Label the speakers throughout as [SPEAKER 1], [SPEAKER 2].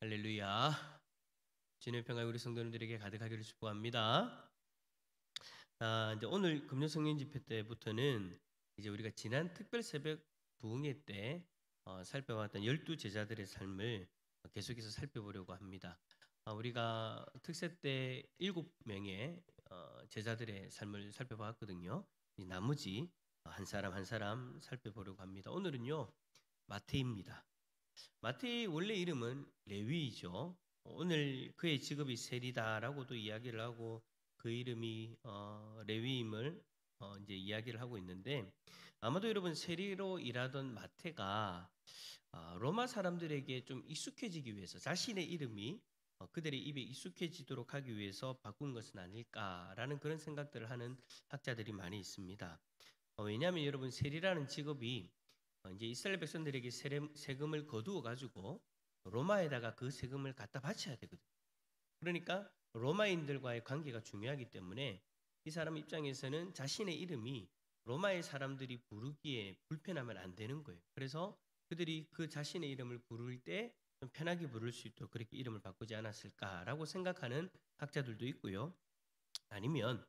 [SPEAKER 1] 할렐루야. 주님의 평강이 우리 성도님들에게 가득하기를 축복합니다. 이제 오늘 금요 성령 집회 때부터는 이제 우리가 지난 특별 새벽 부흥회 때 살펴봤던 12 제자들의 삶을 계속해서 살펴보려고 합니다. 우리가 특세 때 7명의 제자들의 삶을 살펴봤거든요. 나머지 한 사람 한 사람 살펴보려고 합니다. 오늘은요 마태입니다. 마태의 원래 이름은 레위이죠. 오늘 그의 직업이 세리다라고도 이야기를 하고 그 이름이 레위임을 이제 이야기를 하고 있는데, 아마도 여러분 세리로 일하던 마태가 로마 사람들에게 좀 익숙해지기 위해서 자신의 이름이 그들의 입에 익숙해지도록 하기 위해서 바꾼 것은 아닐까라는 그런 생각들을 하는 학자들이 많이 있습니다. 왜냐하면 여러분 세리라는 직업이 이제 이스라엘 백성들에게 세금을 거두어 가지고 로마에다가 그 세금을 갖다 바쳐야 되거든요. 그러니까 로마인들과의 관계가 중요하기 때문에 이 사람 입장에서는 자신의 이름이 로마의 사람들이 부르기에 불편하면 안 되는 거예요. 그래서 그들이 그 자신의 이름을 부를 때 좀 편하게 부를 수 있도록 그렇게 이름을 바꾸지 않았을까라고 생각하는 학자들도 있고요. 아니면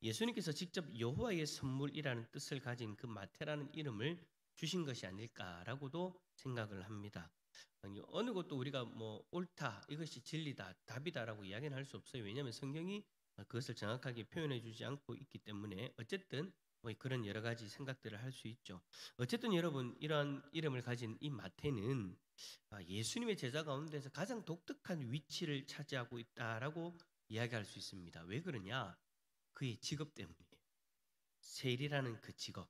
[SPEAKER 1] 예수님께서 직접 여호와의 선물이라는 뜻을 가진 그 마태라는 이름을 주신 것이 아닐까라고도 생각을 합니다. 아니, 어느 것도 우리가 뭐 옳다, 이것이 진리다, 답이다라고 이야기는 할 수 없어요. 왜냐하면 성경이 그것을 정확하게 표현해 주지 않고 있기 때문에 어쨌든 뭐 그런 여러 가지 생각들을 할 수 있죠. 어쨌든 여러분 이러한 이름을 가진 이 마태는 예수님의 제자 가운데서 가장 독특한 위치를 차지하고 있다라고 이야기할 수 있습니다. 왜 그러냐? 그의 직업 때문이에요. 세리라는 그 직업.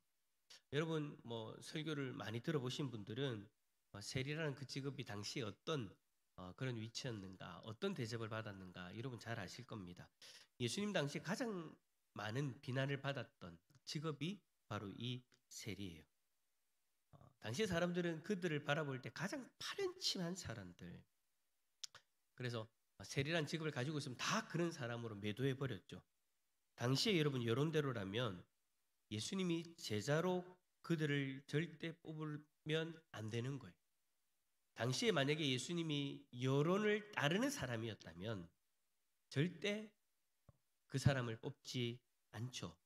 [SPEAKER 1] 여러분 뭐 설교를 많이 들어보신 분들은 세리라는 그 직업이 당시 어떤 그런 위치였는가, 어떤 대접을 받았는가, 여러분 잘 아실 겁니다. 예수님 당시 가장 많은 비난을 받았던 직업이 바로 이 세리예요. 당시 사람들은 그들을 바라볼 때 가장 파렴치한 사람들. 그래서 세리란 직업을 가지고 있으면 다 그런 사람으로 매도해 버렸죠. 당시에 여러분 여론대로라면 예수님이 제자로 그들을 절대 뽑으면 안 되는 거예요. 당시에 만약에 예수님이 여론을 따르는 사람이었다면 절대 그 사람을 뽑지 않죠.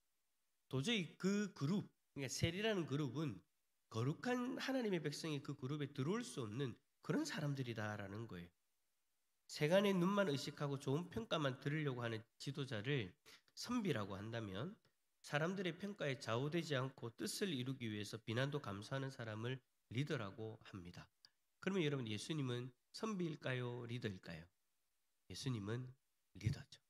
[SPEAKER 1] 도저히 그 그룹, 그러니까 세리라는 그룹은 거룩한 하나님의 백성이 그 그룹에 들어올 수 없는 그런 사람들이다라는 거예요. 세간의 눈만 의식하고 좋은 평가만 들으려고 하는 지도자를 선비라고 한다면, 사람들의 평가에 좌우되지 않고 뜻을 이루기 위해서 비난도 감수하는 사람을 리더라고 합니다. 그러면 여러분 예수님은 선비일까요? 리더일까요? 예수님은 리더죠.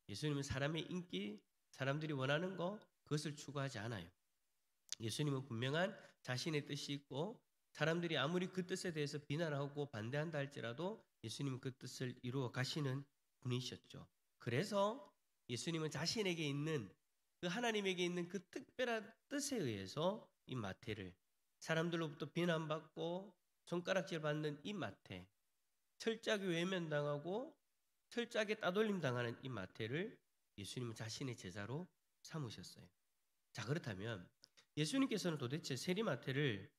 [SPEAKER 1] 예수님은 사람의 인기, 사람들이 원하는 거 그것을 추구하지 않아요. 예수님은 분명한 자신의 뜻이 있고 사람들이 아무리 그 뜻에 대해서 비난하고 반대한다 할지라도 예수님은 그 뜻을 이루어 가시는 분이셨죠. 그래서 예수님은 자신에게 있는 그 하나님에게 있는 그 특별한 뜻에 의해서 이 마태를, 사람들로부터 비난받고 손가락질 받는 이 마태, 철저하게 외면당하고 철저하게 따돌림 당하는 이 마태를 예수님은 자신의 제자로 삼으셨어요. 자, 그렇다면 예수님께서는 도대체 세리마태를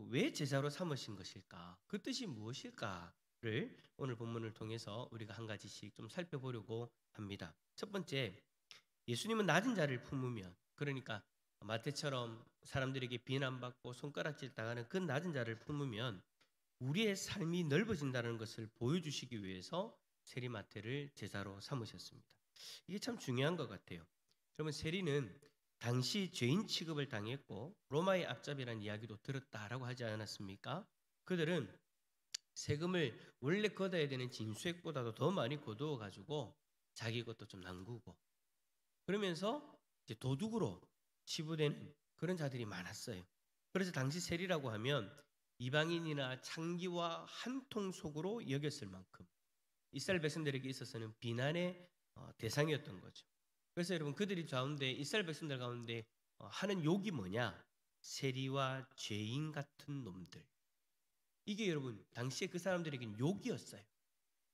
[SPEAKER 1] 왜 제자로 삼으신 것일까? 그 뜻이 무엇일까를 오늘 본문을 통해서 우리가 한 가지씩 좀 살펴보려고 합니다. 첫 번째, 예수님은 낮은 자를 품으면, 그러니까 마태처럼 사람들에게 비난받고 손가락질 당하는 그 낮은 자를 품으면 우리의 삶이 넓어진다는 것을 보여주시기 위해서 세리마태를 제자로 삼으셨습니다. 이게 참 중요한 것 같아요. 여러분 세리는 당시 죄인 취급을 당했고 로마의 앞잡이라는 이야기도 들었다라고 하지 않았습니까? 그들은 세금을 원래 걷어야 되는 진수액보다도 더 많이 거두어 가지고 자기 것도 좀 남구고, 그러면서 이제 도둑으로 치부되는 그런 자들이 많았어요. 그래서 당시 세리라고 하면 이방인이나 창기와 한 통 속으로 여겼을 만큼 이스라엘 백성들에게 있어서는 비난의 대상이었던 거죠. 그래서 여러분 그들이 가운데 이스라엘 백성들 가운데 하는 욕이 뭐냐? 세리와 죄인 같은 놈들. 이게 여러분 당시에 그 사람들에게는 욕이었어요.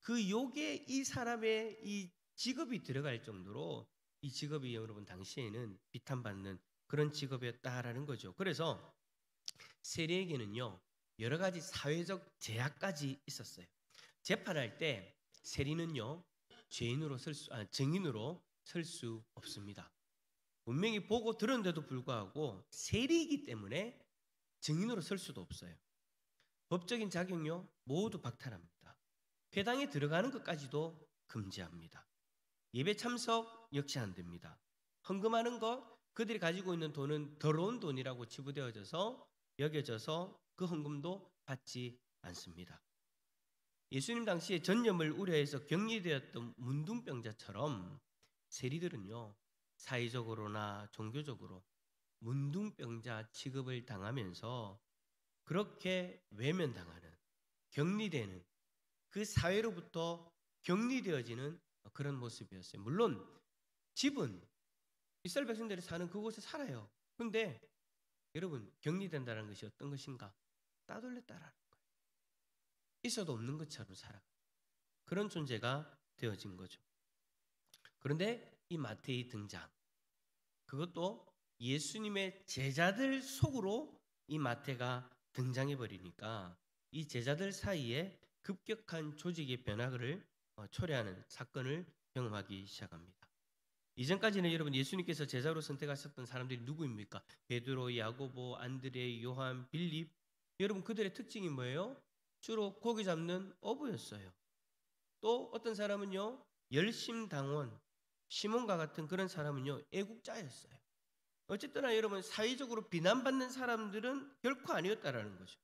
[SPEAKER 1] 그 욕에 이 사람의 이 직업이 들어갈 정도로 이 직업이 여러분 당시에는 비탄받는 그런 직업이었다라는 거죠. 그래서 세리에게는요 여러 가지 사회적 제약까지 있었어요. 재판할 때 세리는요 증인으로 설 수 없습니다. 분명히 보고 들었는데도 불구하고 세리이기 때문에 증인으로 설 수도 없어요. 법적인 자격요 모두 박탈합니다. 회당에 들어가는 것까지도 금지합니다. 예배 참석 역시 안 됩니다. 헌금하는 것, 그들이 가지고 있는 돈은 더러운 돈이라고 치부되어져서 여겨져서 그 헌금도 받지 않습니다. 예수님 당시에 전염을 우려해서 격리되었던 문둥병자처럼 세리들은요 사회적으로나 종교적으로 문둥병자 취급을 당하면서 그렇게 외면당하는, 격리되는, 그 사회로부터 격리되어지는 그런 모습이었어요. 물론 집은 이스라엘 백성들이 사는 그곳에 살아요. 그런데 여러분 격리된다는 것이 어떤 것인가? 따돌렸다라는 거예요. 있어도 없는 것처럼 살아. 그런 존재가 되어진 거죠. 그런데 이 마태의 등장, 그것도 예수님의 제자들 속으로 이 마태가 등장해 버리니까 이 제자들 사이에 급격한 조직의 변화를 초래하는 사건을 경험하기 시작합니다. 이전까지는 여러분 예수님께서 제자로 선택하셨던 사람들이 누구입니까? 베드로, 야고보, 안드레, 요한, 빌립. 여러분 그들의 특징이 뭐예요? 주로 고기 잡는 어부였어요. 또 어떤 사람은요 열심당원, 시몬과 같은 그런 사람은요 애국자였어요. 어쨌거나 여러분 사회적으로 비난받는 사람들은 결코 아니었다라는 거죠.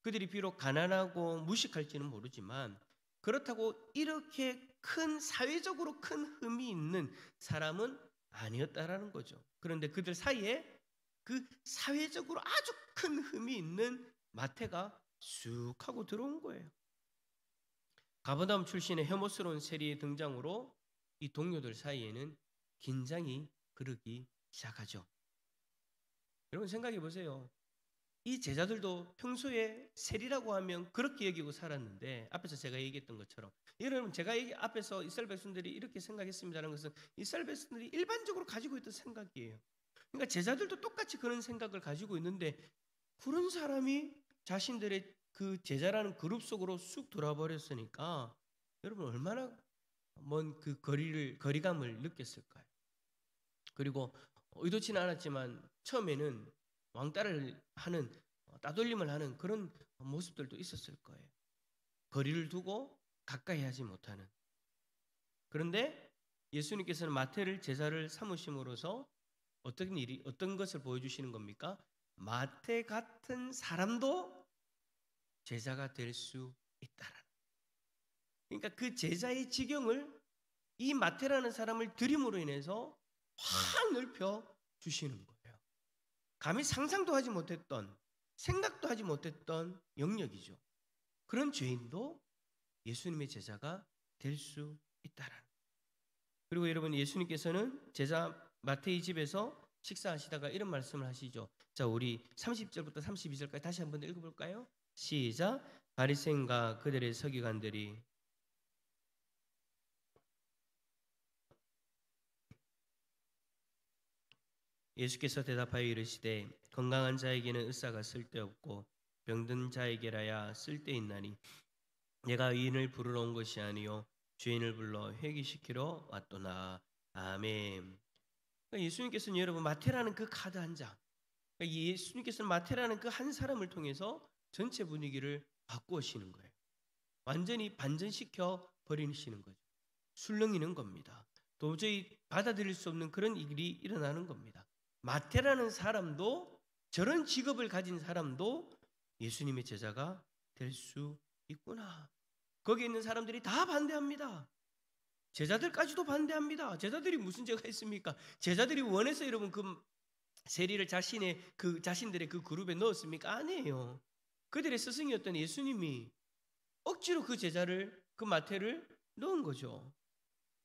[SPEAKER 1] 그들이 비록 가난하고 무식할지는 모르지만 그렇다고 이렇게 큰 사회적으로 큰 흠이 있는 사람은 아니었다라는 거죠. 그런데 그들 사이에 그 사회적으로 아주 큰 흠이 있는 마태가 쑥 하고 들어온 거예요. 가버나움 출신의 혐오스러운 세리의 등장으로 이 동료들 사이에는 긴장이 흐르기 시작하죠. 여러분 생각해 보세요. 이 제자들도 평소에 세리라고 하면 그렇게 여기고 살았는데 앞에서 제가 얘기했던 것처럼 여러분 제가 앞에서 이스라엘 백성들이 이렇게 생각했습니다라는 것은 이스라엘 백성들이 일반적으로 가지고 있던 생각이에요. 그러니까 제자들도 똑같이 그런 생각을 가지고 있는데 그런 사람이 자신들의 그 제자라는 그룹 속으로 쑥 들어버렸으니까 여러분 얼마나 먼 그 거리감을 느꼈을까요? 그리고 의도치는 않았지만 처음에는 왕따를 하는 따돌림을 하는 그런 모습들도 있었을 거예요. 거리를 두고 가까이 하지 못하는. 그런데 예수님께서는 마태를 제자를 삼으심으로써 어떤 것을 보여주시는 겁니까? 마태 같은 사람도 제자가 될 수 있다라는. 그러니까 그 제자의 지경을 이 마태라는 사람을 들임으로 인해서 확 넓혀 주시는 거예요. 감히 상상도 하지 못했던, 생각도 하지 못했던 영역이죠. 그런 죄인도 예수님의 제자가 될 수 있다라는. 그리고 여러분 예수님께서는 제자 마태의 집에서 식사하시다가 이런 말씀을 하시죠. 자, 우리 30절부터 32절까지 다시 한번 읽어볼까요? 시작. 바리새인과 그들의 서기관들이 예수께서 대답하여 이르시되 건강한 자에게는 의사가 쓸데없고 병든 자에게라야 쓸데있나니 내가 의인을 부르러 온 것이 아니요 죄인을 불러 회개시키러 왔도나. 아멘. 그러니까 예수님께서는 여러분 마태라는 그 카드 한 장, 그러니까 예수님께서는 마태라는 그 한 사람을 통해서 전체 분위기를 바꾸시는 거예요. 완전히 반전시켜 버리시는 거죠. 술렁이는 겁니다. 도저히 받아들일 수 없는 그런 일이 일어나는 겁니다. 마태라는 사람도, 저런 직업을 가진 사람도 예수님의 제자가 될 수 있구나. 거기 있는 사람들이 다 반대합니다. 제자들까지도 반대합니다. 제자들이 무슨 죄가 있습니까? 제자들이 원해서 여러분 그 세리를 자신들의 그 그룹에 넣었습니까? 아니에요. 그들의 스승이었던 예수님이 억지로 그 제자를, 그 마태를 넣은 거죠.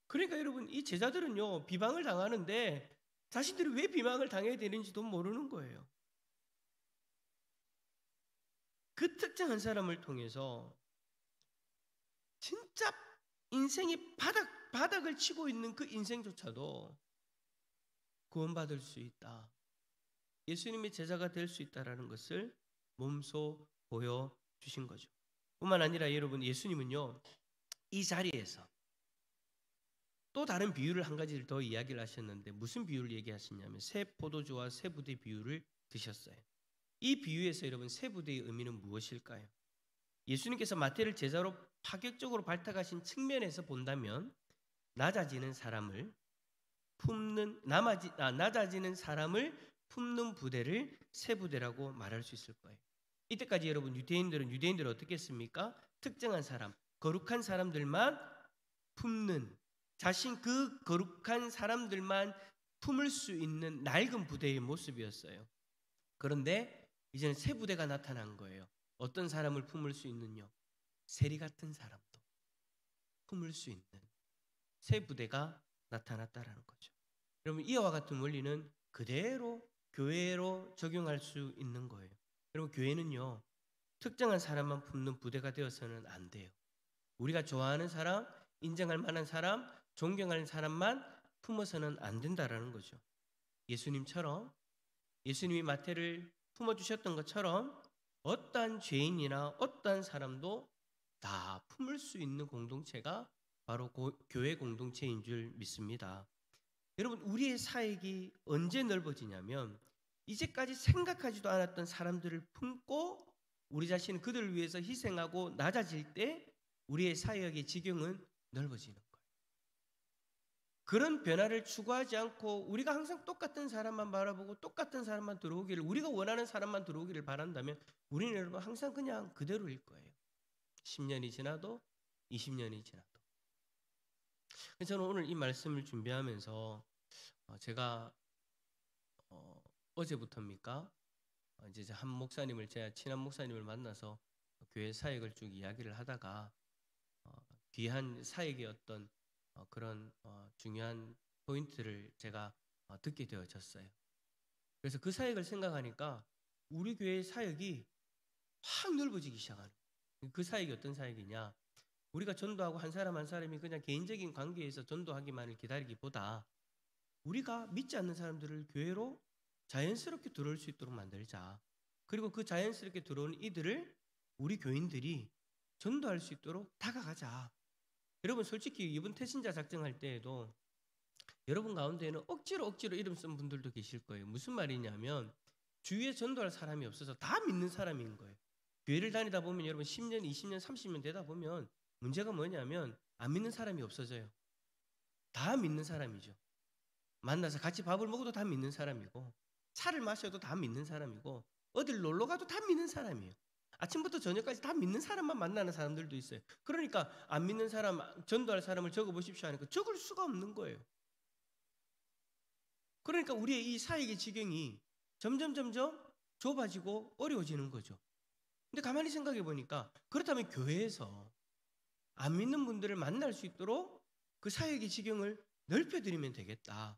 [SPEAKER 1] 그러니까 여러분 이 제자들은요 비방을 당하는데 자신들이 왜 비방을 당해야 되는지도 모르는 거예요. 그 특정한 사람을 통해서 진짜 인생이 바닥을 치고 있는 그 인생조차도 구원받을 수 있다. 예수님의 제자가 될 수 있다라는 것을 몸소 보여주신 거죠. 뿐만 아니라 여러분, 예수님은요, 이 자리에서 또 다른 비유를 한 가지를 더 이야기를 하셨는데, 무슨 비유를 얘기하시냐면 새 포도주와 새 부대 비유를 드셨어요. 이 비유에서 여러분, 새 부대의 의미는 무엇일까요? 예수님께서 마태를 제자로 파격적으로 발탁하신 측면에서 본다면 낮아지는 사람을 품는 부대를 새 부대라고 말할 수 있을 거예요. 이때까지 여러분, 유대인들은 어떻게 했습니까? 특정한 사람, 거룩한 사람들만 품는, 그 거룩한 사람들만 품을 수 있는 낡은 부대의 모습이었어요. 그런데 이제는 새 부대가 나타난 거예요. 어떤 사람을 품을 수 있는요? 세리 같은 사람도 품을 수 있는 새 부대가 나타났다라는 거죠. 여러분, 이와 같은 원리는 그대로 교회로 적용할 수 있는 거예요. 여러분, 교회는요, 특정한 사람만 품는 부대가 되어서는 안 돼요. 우리가 좋아하는 사람, 인정할 만한 사람, 존경하는 사람만 품어서는 안 된다라는 거죠. 예수님이 마태를 품어주셨던 것처럼 어떠한 죄인이나 어떠한 사람도 다 품을 수 있는 공동체가 바로 교회 공동체인 줄 믿습니다. 여러분, 우리의 사역이 언제 넓어지냐면 이제까지 생각하지도 않았던 사람들을 품고 우리 자신은 그들을 위해서 희생하고 낮아질 때 우리의 사역의 지경은 넓어지는 거예요. 그런 변화를 추구하지 않고 우리가 항상 똑같은 사람만 바라보고 똑같은 사람만 들어오기를, 우리가 원하는 사람만 들어오기를 바란다면 우리는 여러분 항상 그냥 그대로일 거예요. 10년이 지나도 20년이 지나도. 그래서 저는 오늘 이 말씀을 준비하면서 제가 어제부터입니까? 이제 한 목사님을, 제가 친한 목사님을 만나서 교회 사역을 쭉 이야기를 하다가 귀한 사역의 어떤 그런 중요한 포인트를 제가 듣게 되어졌어요. 그래서 그 사역을 생각하니까 우리 교회의 사역이 확 넓어지기 시작하는 거예요. 그 사역이 어떤 사역이냐? 우리가 전도하고 한 사람 한 사람이 그냥 개인적인 관계에서 전도하기만을 기다리기보다 우리가 믿지 않는 사람들을 교회로 자연스럽게 들어올 수 있도록 만들자. 그리고 그 자연스럽게 들어오는 이들을 우리 교인들이 전도할 수 있도록 다가가자. 여러분, 솔직히 이번 태신자 작정할 때에도 여러분 가운데에는 억지로 이름 쓴 분들도 계실 거예요. 무슨 말이냐면 주위에 전도할 사람이 없어서 다 믿는 사람인 거예요. 교회를 다니다 보면 여러분 10년, 20년, 30년 되다 보면 문제가 뭐냐면 안 믿는 사람이 없어져요. 다 믿는 사람이죠. 만나서 같이 밥을 먹어도 다 믿는 사람이고, 차를 마셔도 다 믿는 사람이고, 어딜 놀러 가도 다 믿는 사람이에요. 아침부터 저녁까지 다 믿는 사람만 만나는 사람들도 있어요. 그러니까 안 믿는 사람, 전도할 사람을 적어보십시오 하니까 적을 수가 없는 거예요. 그러니까 우리의 이 사역의 지경이 점점 좁아지고 어려워지는 거죠. 근데 가만히 생각해 보니까 그렇다면 교회에서 안 믿는 분들을 만날 수 있도록 그 사역의 지경을 넓혀드리면 되겠다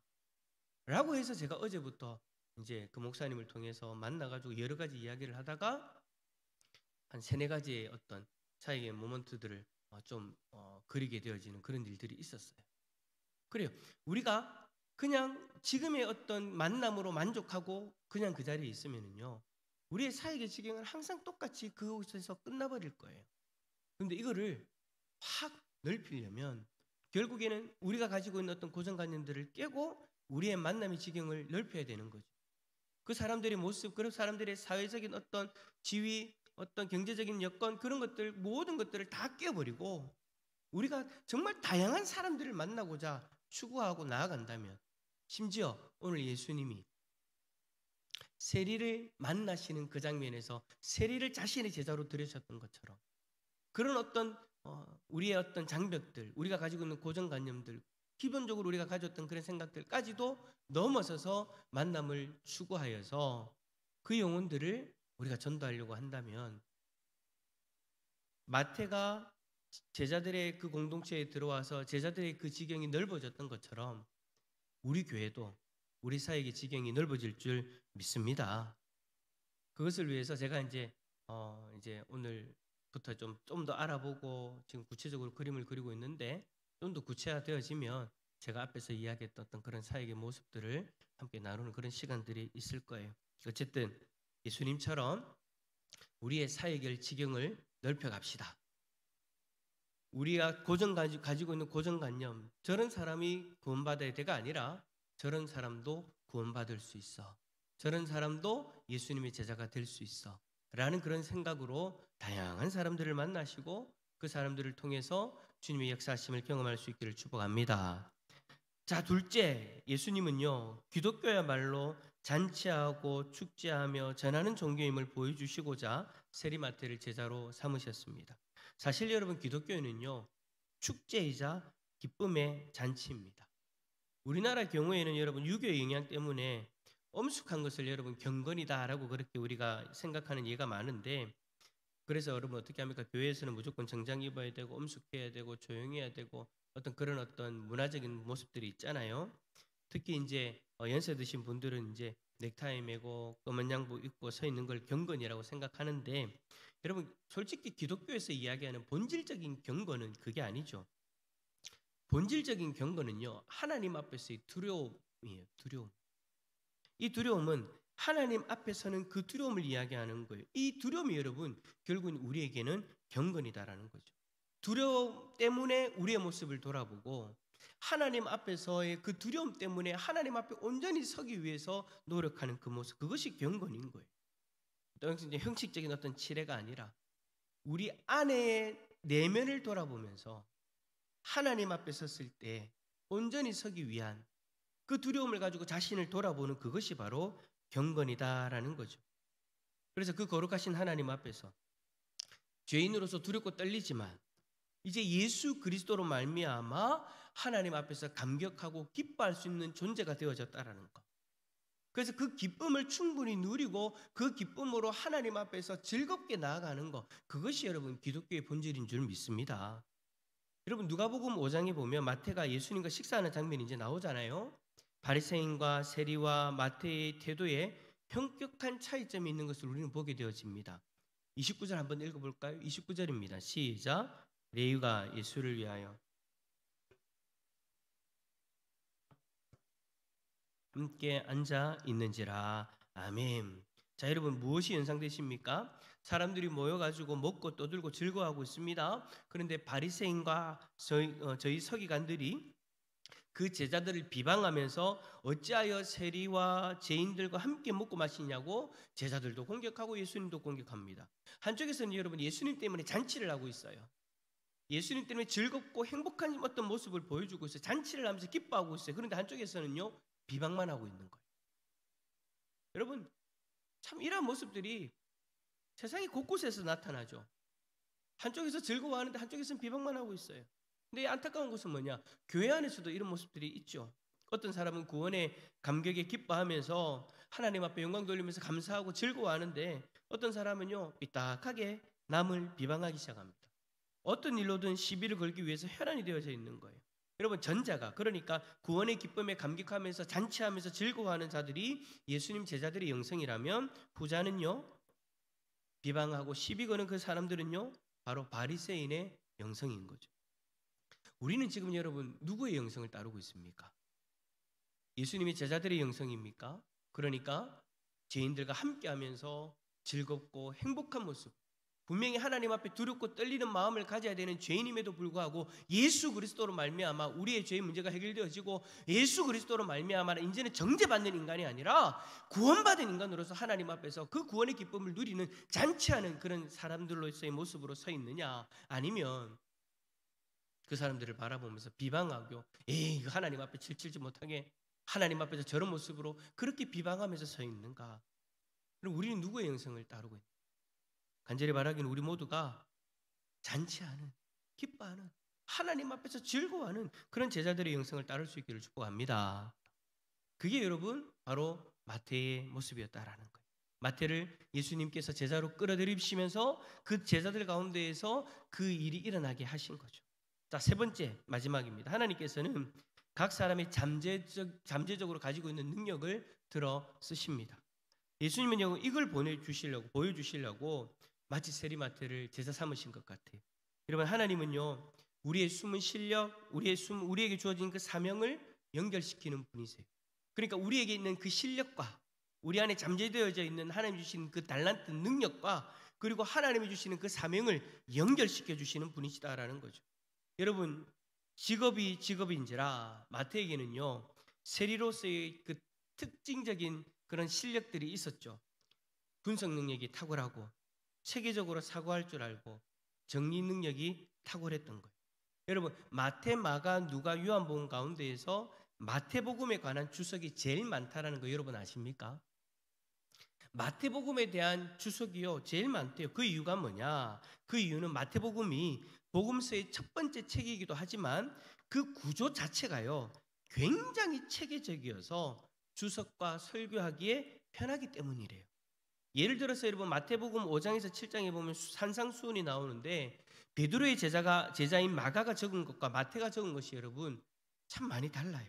[SPEAKER 1] 라고 해서 제가 어제부터 이제 그 목사님을 통해서 만나가지고 여러 가지 이야기를 하다가 한 3-4가지의 어떤 사역의 모먼트들을 좀 그리게 되어지는 그런 일들이 있었어요. 그래요. 우리가 그냥 지금의 어떤 만남으로 만족하고 그냥 그 자리에 있으면은요, 우리의 사역의 지경은 항상 똑같이 그곳에서 끝나버릴 거예요. 그런데 이거를 확 넓히려면 결국에는 우리가 가지고 있는 어떤 고정관념들을 깨고 우리의 만남의 지경을 넓혀야 되는 거죠. 그 사람들의 모습, 그 사람들의 사회적인 어떤 지위, 어떤 경제적인 여건, 그런 것들, 모든 것들을 다 깨버리고 우리가 정말 다양한 사람들을 만나고자 추구하고 나아간다면, 심지어 오늘 예수님이 세리를 만나시는 그 장면에서 세리를 자신의 제자로 들으셨던 것처럼 그런 어떤 우리의 어떤 장벽들, 우리가 가지고 있는 고정관념들, 기본적으로 우리가 가졌던 그런 생각들까지도 넘어서서 만남을 추구하여서 그 영혼들을 우리가 전도하려고 한다면, 마태가 제자들의 그 공동체에 들어와서 제자들의 그 지경이 넓어졌던 것처럼 우리 교회도 우리 사역의 지경이 넓어질 줄 믿습니다. 그것을 위해서 제가 이제 오늘부터 좀 더 알아보고 지금 구체적으로 그림을 그리고 있는데, 좀 더 구체화되어지면 제가 앞에서 이야기했던 어떤 그런 사역의 모습들을 함께 나누는 그런 시간들이 있을 거예요. 어쨌든 예수님처럼 우리의 사역의 지경을 넓혀갑시다. 우리가 가지고 있는 고정관념, 저런 사람이 구원받아야 돼가 아니라 저런 사람도 구원받을 수 있어. 저런 사람도 예수님의 제자가 될 수 있어. 라는 그런 생각으로 다양한 사람들을 만나시고 그 사람들을 통해서 주님의 역사하심을 경험할 수 있기를 축복합니다. 자, 둘째, 예수님은요, 기독교야말로 잔치하고 축제하며 전하는 종교임을 보여주시고자 세리마태를 제자로 삼으셨습니다. 사실 여러분, 기독교는요, 축제이자 기쁨의 잔치입니다. 우리나라 경우에는 여러분, 유교의 영향 때문에 엄숙한 것을 여러분 경건이다라고 그렇게 우리가 생각하는 예가 많은데, 그래서 여러분 어떻게 합니까? 교회에서는 무조건 정장 입어야 되고 엄숙해야 되고 조용해야 되고 그런 문화적인 모습들이 있잖아요. 특히 이제 연세 드신 분들은 이제 넥타이 매고 검은 양복 입고 서 있는 걸 경건이라고 생각하는데, 여러분 솔직히 기독교에서 이야기하는 본질적인 경건은 그게 아니죠. 본질적인 경건은요, 하나님 앞에서의 두려움이에요. 두려움. 이 두려움은 하나님 앞에 서는 그 두려움을 이야기하는 거예요. 이 두려움이 여러분 결국은 우리에게는 경건이다라는 거죠. 두려움 때문에 우리의 모습을 돌아보고 하나님 앞에서의 그 두려움 때문에 하나님 앞에 온전히 서기 위해서 노력하는 그 모습, 그것이 경건인 거예요. 이제 형식적인 어떤 칠해가 아니라 우리 안의 내면을 돌아보면서 하나님 앞에 섰을 때 온전히 서기 위한 그 두려움을 가지고 자신을 돌아보는 그것이 바로 경건이다라는 거죠. 그래서 그 거룩하신 하나님 앞에서 죄인으로서 두렵고 떨리지만 이제 예수 그리스도로 말미암아 하나님 앞에서 감격하고 기뻐할 수 있는 존재가 되어졌다라는 것. 그래서 그 기쁨을 충분히 누리고 그 기쁨으로 하나님 앞에서 즐겁게 나아가는 것, 그것이 여러분 기독교의 본질인 줄 믿습니다. 여러분 누가복음 5장에 보면 마태가 예수님과 식사하는 장면이 이제 나오잖아요. 바리새인과 세리와 마태의 태도에 현격한 차이점이 있는 것을 우리는 보게 되어집니다. 29절 한번 읽어볼까요? 29절입니다. 시작. 레위가 예수를 위하여 함께 앉아 있는지라. 아멘. 자, 여러분 무엇이 연상되십니까? 사람들이 모여가지고 먹고 떠들고 즐거워하고 있습니다. 그런데 바리새인과 저희 서기관들이 그 제자들을 비방하면서 어찌하여 세리와 죄인들과 함께 먹고 마시냐고 제자들도 공격하고 예수님도 공격합니다. 한쪽에서는 여러분 예수님 때문에 잔치를 하고 있어요. 예수님 때문에 즐겁고 행복한 어떤 모습을 보여주고 있어요. 잔치를 하면서 기뻐하고 있어요. 그런데 한쪽에서는요 비방만 하고 있는 거예요. 여러분 참 이런 모습들이 세상의 곳곳에서 나타나죠. 한쪽에서 즐거워하는데 한쪽에서는 비방만 하고 있어요. 근데 안타까운 것은 뭐냐? 교회 안에서도 이런 모습들이 있죠. 어떤 사람은 구원의 감격에 기뻐하면서 하나님 앞에 영광 돌리면서 감사하고 즐거워하는데 어떤 사람은요 삐딱하게 남을 비방하기 시작합니다. 어떤 일로든 시비를 걸기 위해서 혈안이 되어져 있는 거예요. 여러분 전자가, 그러니까 구원의 기쁨에 감격하면서 잔치하면서 즐거워하는 자들이 예수님 제자들의 영성이라면, 후자는요 비방하고 시비 거는 그 사람들은요 바로 바리새인의 영성인 거죠. 우리는 지금 여러분 누구의 영성을 따르고 있습니까? 예수님의 제자들의 영성입니까? 그러니까 죄인들과 함께하면서 즐겁고 행복한 모습, 분명히 하나님 앞에 두렵고 떨리는 마음을 가져야 되는 죄인임에도 불구하고 예수 그리스도로 말미암아 우리의 죄의 문제가 해결되어지고 예수 그리스도로 말미암아 이제는 정죄받는 인간이 아니라 구원받은 인간으로서 하나님 앞에서 그 구원의 기쁨을 누리는 잔치하는 그런 사람들로서의 모습으로 서 있느냐, 아니면 그 사람들을 바라보면서 비방하고 에이 하나님 앞에 칠칠지 못하게 하나님 앞에서 저런 모습으로 그렇게 비방하면서 서 있는가? 그럼 우리는 누구의 영성을 따르고 있는가? 간절히 바라기는 우리 모두가 잔치하는, 기뻐하는, 하나님 앞에서 즐거워하는 그런 제자들의 영성을 따를 수 있기를 축복합니다. 그게 여러분 바로 마태의 모습이었다라는 거예요. 마태를 예수님께서 제자로 끌어들이시면서 그 제자들 가운데에서 그 일이 일어나게 하신 거죠. 자, 세 번째 마지막입니다. 하나님께서는 각 사람이 잠재적으로 가지고 있는 능력을 들어 쓰십니다. 예수님은 이걸 보여주시려고 마치 세리마태를 제자 삼으신 것 같아요. 여러분 하나님은요 우리의 숨은 실력, 우리에게 주어진 그 사명을 연결시키는 분이세요. 그러니까 우리에게 있는 그 실력과 우리 안에 잠재되어져 있는 하나님 주신 그 달란트 능력과 그리고 하나님이 주시는 그 사명을 연결시켜 주시는 분이시다라는 거죠. 여러분, 직업이 직업인지라 마태에게는요 세리로서의 그 특징적인 그런 실력들이 있었죠. 분석 능력이 탁월하고 체계적으로 사고할 줄 알고 정리 능력이 탁월했던 거예요. 여러분, 마태, 마가, 누가, 요한복음 가운데에서 마태복음에 관한 주석이 제일 많다라는 거 여러분 아십니까? 마태복음에 대한 주석이요 제일 많대요. 그 이유가 뭐냐? 그 이유는 마태복음이 복음서의 첫 번째 책이기도 하지만 그 구조 자체가요 굉장히 체계적이어서 주석과 설교하기에 편하기 때문이래요. 예를 들어서 여러분 마태복음 5장에서 7장에 보면 산상수훈이 나오는데 베드로의 제자인 마가가 적은 것과 마태가 적은 것이 여러분 참 많이 달라요.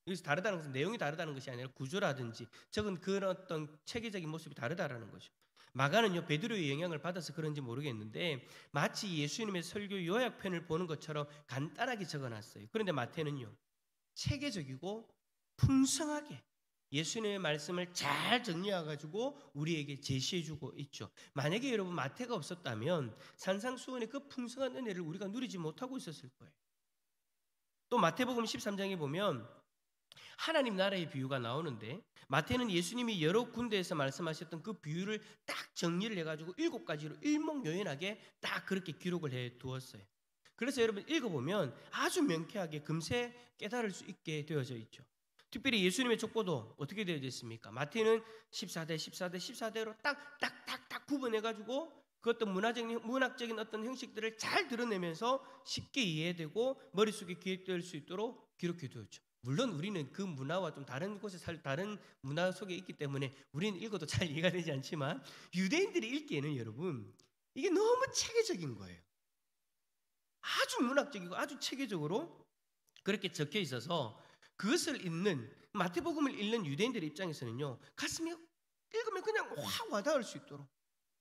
[SPEAKER 1] 여기서 다르다는 것은 내용이 다르다는 것이 아니라 구조라든지 적은 그런 어떤 체계적인 모습이 다르다라는 거죠. 마가는요 베드로의 영향을 받아서 그런지 모르겠는데 마치 예수님의 설교 요약편을 보는 것처럼 간단하게 적어놨어요. 그런데 마태는요 체계적이고 풍성하게 예수님의 말씀을 잘 정리해가지고 우리에게 제시해주고 있죠. 만약에 여러분 마태가 없었다면 산상수훈의 그 풍성한 은혜를 우리가 누리지 못하고 있었을 거예요. 또 마태복음 13장에 보면 하나님 나라의 비유가 나오는데 마태는 예수님이 여러 군데에서 말씀하셨던 그 비유를 딱 정리를 해가지고 7가지로 일목요연하게 딱 그렇게 기록을 해 두었어요. 그래서 여러분 읽어보면 아주 명쾌하게 금세 깨달을 수 있게 되어져 있죠. 특별히 예수님의 족보도 어떻게 되어져 있습니까? 마태는 14대 14대 14대로 딱 구분해가지고 그 어떤 문학적인 어떤 형식들을 잘 드러내면서 쉽게 이해되고 머릿속에 기억될 수 있도록 기록해 두었죠. 물론 우리는 그 문화와 좀 다른 곳에 다른 문화 속에 있기 때문에 우리는 읽어도 잘 이해가 되지 않지만 유대인들이 읽기에는 여러분 이게 너무 체계적인 거예요. 아주 문학적이고 아주 체계적으로 그렇게 적혀 있어서 그것을 읽는 마태복음을 읽는 유대인들의 입장에서는요 가슴이 읽으면 그냥 확 와닿을 수 있도록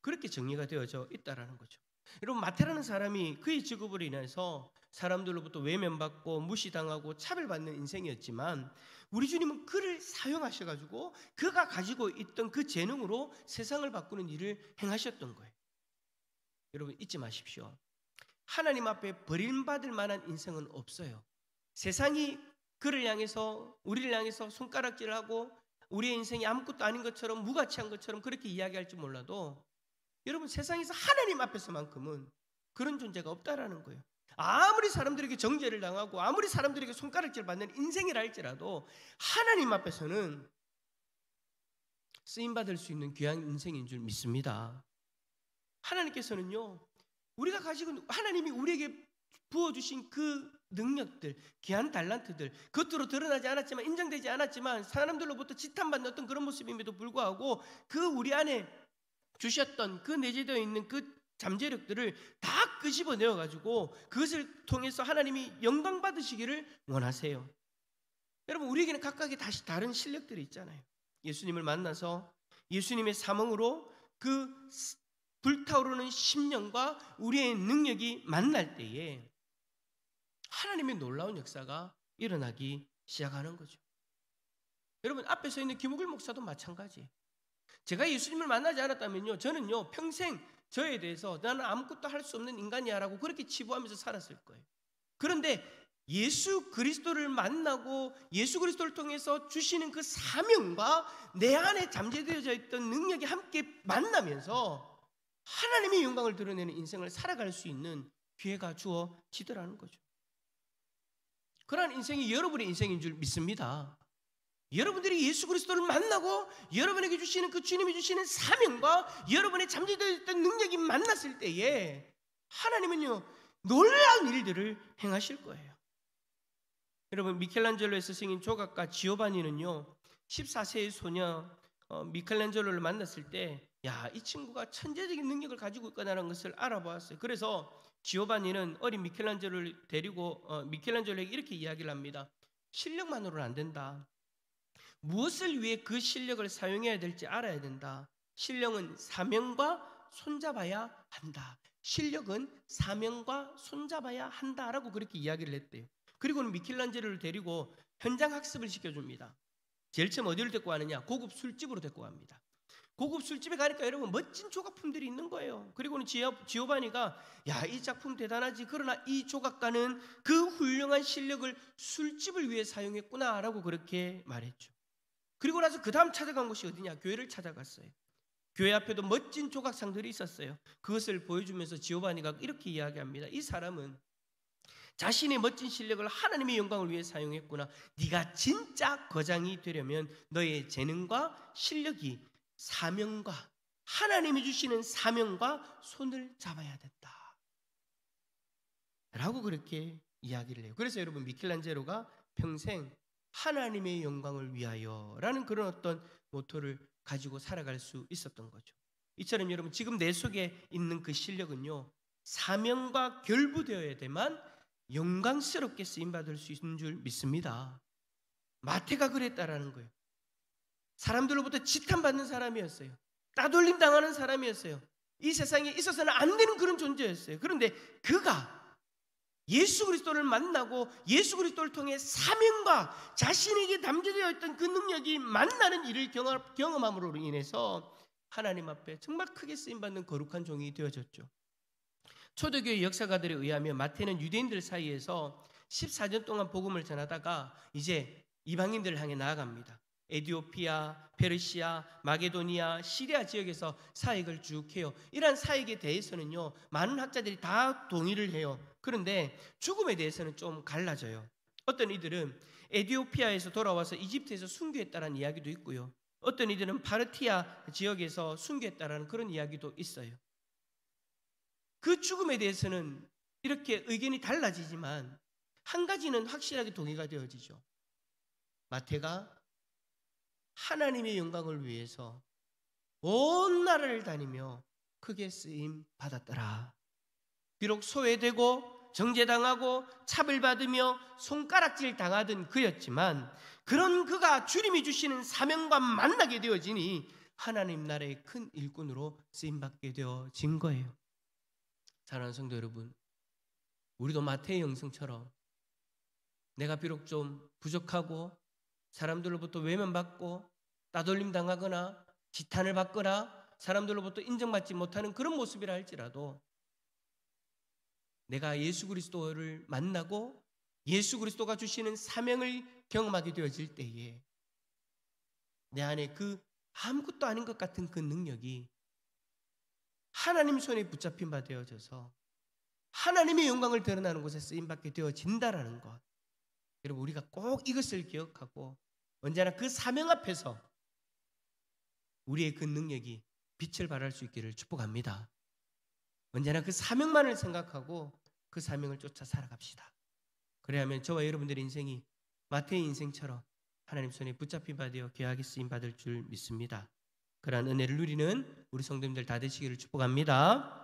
[SPEAKER 1] 그렇게 정리가 되어져 있다라는 거죠. 여러분 마태라는 사람이 그의 직업으로 인해서 사람들로부터 외면받고 무시당하고 차별받는 인생이었지만 우리 주님은 그를 사용하셔가지고 그가 가지고 있던 그 재능으로 세상을 바꾸는 일을 행하셨던 거예요. 여러분 잊지 마십시오. 하나님 앞에 버림받을 만한 인생은 없어요. 세상이 그를 향해서 우리를 향해서 손가락질을 하고 우리의 인생이 아무것도 아닌 것처럼 무가치한 것처럼 그렇게 이야기할지 몰라도 여러분 세상에서 하나님 앞에서만큼은 그런 존재가 없다라는 거예요. 아무리 사람들에게 정죄를 당하고 아무리 사람들에게 손가락질 받는 인생이라 할지라도 하나님 앞에서는 쓰임받을 수 있는 귀한 인생인 줄 믿습니다. 하나님께서는요 우리가 가지고 하나님이 우리에게 부어주신 그 능력들, 귀한 달란트들 겉으로 드러나지 않았지만 인정되지 않았지만 사람들로부터 지탄받는 어떤 그런 모습임에도 불구하고 그 우리 안에 주셨던 그 내재되어 있는 그 잠재력들을 다 끄집어내어가지고 그것을 통해서 하나님이 영광 받으시기를 원하세요. 여러분 우리에게는 각각의 다시 다른 실력들이 있잖아요. 예수님을 만나서 예수님의 사명으로 그 불타오르는 심령과 우리의 능력이 만날 때에 하나님의 놀라운 역사가 일어나기 시작하는 거죠. 여러분 앞에 서 있는 김우길 목사도 마찬가지예요. 제가 예수님을 만나지 않았다면요 저는요 평생 저에 대해서 나는 아무것도 할 수 없는 인간이야 라고 그렇게 치부하면서 살았을 거예요. 그런데 예수 그리스도를 만나고 예수 그리스도를 통해서 주시는 그 사명과 내 안에 잠재되어져 있던 능력이 함께 만나면서 하나님의 영광을 드러내는 인생을 살아갈 수 있는 기회가 주어지더라는 거죠. 그러한 인생이 여러분의 인생인 줄 믿습니다. 여러분들이 예수 그리스도를 만나고 여러분에게 주시는 그 주님이 주시는 사명과 여러분의 잠재되어 있던 능력이 만났을 때에 하나님은요 놀라운 일들을 행하실 거예요. 여러분 미켈란젤로의 스승인 조각가 지오바니는요 14세의 소녀 미켈란젤로를 만났을 때 이 친구가 천재적인 능력을 가지고 있구나라는 것을 알아보았어요. 그래서 지오바니는 어린 미켈란젤로를 데리고 미켈란젤로에게 이렇게 이야기를 합니다. 실력만으로는 안 된다. 무엇을 위해 그 실력을 사용해야 될지 알아야 된다. 실력은 사명과 손잡아야 한다. 실력은 사명과 손잡아야 한다라고 그렇게 이야기를 했대요. 그리고는 미켈란젤로를 데리고 현장 학습을 시켜줍니다. 제일 처음 어디를 데리고 가느냐? 고급 술집으로 데리고 갑니다. 고급 술집에 가니까 여러분 멋진 조각품들이 있는 거예요. 그리고는 지오바니가 야, 이 작품 대단하지. 그러나 이 조각가는 그 훌륭한 실력을 술집을 위해 사용했구나라고 그렇게 말했죠. 그리고 나서 그 다음 찾아간 곳이 어디냐? 교회를 찾아갔어요. 교회 앞에도 멋진 조각상들이 있었어요. 그것을 보여주면서 지오바니가 이렇게 이야기합니다. 이 사람은 자신의 멋진 실력을 하나님의 영광을 위해 사용했구나. 네가 진짜 거장이 되려면 너의 재능과 실력이 사명과 하나님이 주시는 사명과 손을 잡아야 된다 라고 그렇게 이야기를 해요. 그래서 여러분 미켈란젤로가 평생 하나님의 영광을 위하여 라는 그런 어떤 모토를 가지고 살아갈 수 있었던 거죠. 이처럼 여러분 지금 내 속에 있는 그 실력은요, 사명과 결부되어야 되만 영광스럽게 쓰임받을 수 있는 줄 믿습니다. 마태가 그랬다라는 거예요. 사람들로부터 지탄받는 사람이었어요. 따돌림 당하는 사람이었어요. 이 세상에 있어서는 안 되는 그런 존재였어요. 그런데 그가 예수 그리스도를 만나고 예수 그리스도를 통해 사명과 자신에게 담겨져 있던 그 능력이 만나는 일을 경험함으로 인해서 하나님 앞에 정말 크게 쓰임받는 거룩한 종이 되어졌죠. 초대교회 역사가들에 의하면 마태는 유대인들 사이에서 14년 동안 복음을 전하다가 이제 이방인들을 향해 나아갑니다. 에디오피아, 페르시아, 마게도니아, 시리아 지역에서 사역을 쭉 해요. 이러한 사역에 대해서는요, 많은 학자들이 다 동의를 해요. 그런데 죽음에 대해서는 좀 갈라져요. 어떤 이들은 에디오피아에서 돌아와서 이집트에서 순교했다는 이야기도 있고요. 어떤 이들은 파르티아 지역에서 순교했다는 그런 이야기도 있어요. 그 죽음에 대해서는 이렇게 의견이 달라지지만 한 가지는 확실하게 동의가 되어지죠. 마태가 하나님의 영광을 위해서 온 나라를 다니며 크게 쓰임 받았더라. 비록 소외되고 정죄당하고 차별받으며 손가락질 당하던 그였지만 그런 그가 주님이 주시는 사명과 만나게 되어지니 하나님 나라의 큰 일꾼으로 쓰임받게 되어진 거예요. 사랑하는 성도 여러분, 우리도 마태의 영성처럼 내가 비록 좀 부족하고 사람들로부터 외면받고 따돌림 당하거나 지탄을 받거나 사람들로부터 인정받지 못하는 그런 모습이라 할지라도 내가 예수 그리스도를 만나고 예수 그리스도가 주시는 사명을 경험하게 되어질 때에 내 안에 그 아무것도 아닌 것 같은 그 능력이 하나님 손에 붙잡힌 바 되어져서 하나님의 영광을 드러나는 곳에 쓰임받게 되어진다라는 것, 여러분 우리가 꼭 이것을 기억하고 언제나 그 사명 앞에서 우리의 그 능력이 빛을 발할 수 있기를 축복합니다. 언제나 그 사명만을 생각하고 그 사명을 쫓아 살아갑시다. 그래야만 저와 여러분들의 인생이 마태의 인생처럼 하나님 손에 붙잡힌 바 되어 귀하게 쓰임 받을 줄 믿습니다. 그러한 은혜를 누리는 우리 성도님들 다 되시기를 축복합니다.